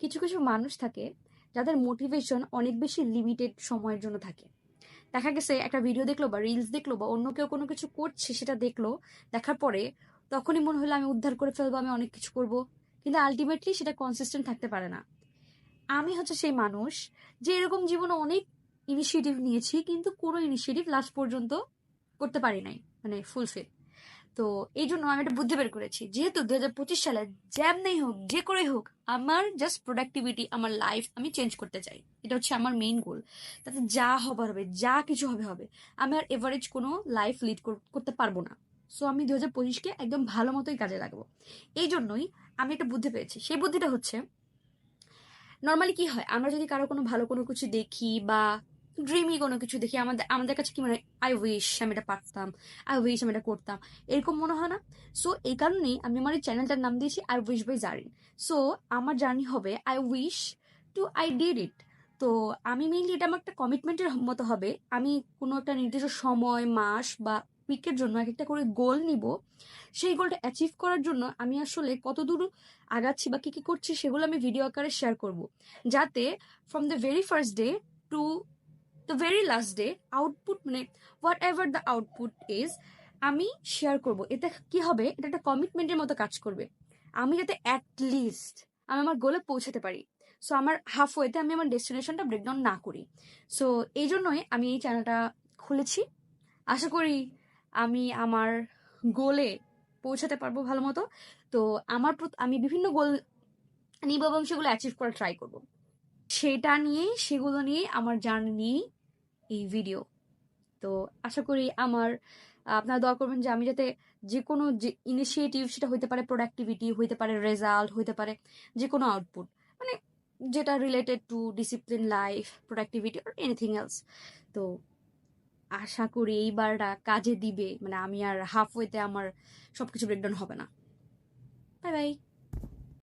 কিছু কিছু মানুষ থাকে যাদের মোটিভেশন অনেক বেশি লিমিটেড সময়ের জন্য থাকে। দেখা গেছে একটা ভিডিও দেখলো বা রিলস দেখলো বা অন্য কেউ কোনো কিছু করছে সেটা দেখলো, দেখার পরে তখনই মনে হলো আমি উদ্ধার করে ফেলবো, আমি অনেক কিছু করব, কিন্তু আলটিমেটলি সেটা কনসিস্টেন্ট থাকতে পারে না। আমি হচ্ছে সেই মানুষ যে এরকম জীবনে অনেক ইনিশিয়েটিভ নিয়েছি, কিন্তু কোনো ইনিশিয়েটিভ লাস্ট পর্যন্ত করতে পারি নাই, মানে ফুলফিল। তো এই জন্য আমি একটা বুদ্ধি বের করেছি, যেহেতু 2025 সালে যেমনি হোক যে করেই হোক আমার জাস্ট প্রোডাক্টিভিটি, আমার লাইফ আমি চেঞ্জ করতে চাই। এটা হচ্ছে আমার মেইন গোল। তাতে যা হবার হবে, যা কিছু হবে হবে, আমি আর এভারেজ কোনো লাইফ লিড করতে পারবো না। সো আমি 2025-কে একদম ভালো মতোই কাজে লাগাবো। এই জন্যই আমি একটা বুদ্ধি পেয়েছি। সেই বুদ্ধিটা হচ্ছে, নর্মালি কি হয়, আমরা যদি কারো কোনো ভালো কোনো কিছু দেখি বা ড্রিমি কোনো কিছু দেখি, আমাদের আমাদের কাছে কি মনে হয়, আই উইশ আমি এটা পারতাম, আই উইশ আমি এটা করতাম, এরকম মনে হয় না? সো এই কারণেই আমি আমার এই চ্যানেলটার নাম দিয়েছি I wish by Zarin. So আমার জার্নি হবে I wish to I did it. তো আমি মেইনলি এটা আমার একটা কমিটমেন্টের মতো হবে। আমি কোনো একটা নির্দিষ্ট সময়, মাস বা উইকের জন্য এক একটা করে গোল নিব। সেই গোলটা অ্যাচিভ করার জন্য আমি আসলে কতদূর আগাচ্ছি বা কি কি করছি সেগুলো আমি ভিডিও আকারে শেয়ার করব, যাতে from the very first day to the very last day output, মানে whatever the output is, আমি শেয়ার করব। এতে কি হবে, এটা একটা কমিটমেন্টের মতো কাজ করবে। আমি যাতে অ্যাটলিস্ট আমি আমার গোলে পৌঁছাতে পারি। সো আমার হাফ ওয়েতে আমি আমার ডেস্টিনেশনটা ব্রেকডাউন না করি। সো এই জন্যই আমি এই চ্যানেলটা খুলেছি। আশা করি আমি আমার গোলে পৌঁছাতে পারবো ভালো মতো। তো আমি বিভিন্ন গোল নিব এবং সেগুলো অ্যাচিভ করার ট্রাই করব। সেটা নিয়েই, সেগুলো নিয়েই আমার জার্নি নিয়েই এই ভিডিও। তো আশা করি আপনারা দোয়া করবেন যে আমি যাতে যে কোনো যে ইনিশিয়েটিভ, সেটা হইতে পারে প্রোডাক্টিভিটি, হইতে পারে রেজাল্ট, হইতে পারে যে কোনো আউটপুট, মানে যেটা related to discipline life, productivity or anything else. তো আশা করি এইবারটা কাজে দিবে, মানে আমি আর হাফ ওয়েতে আমার সবকিছু ব্রেকডাউন হবে না। Bye bye.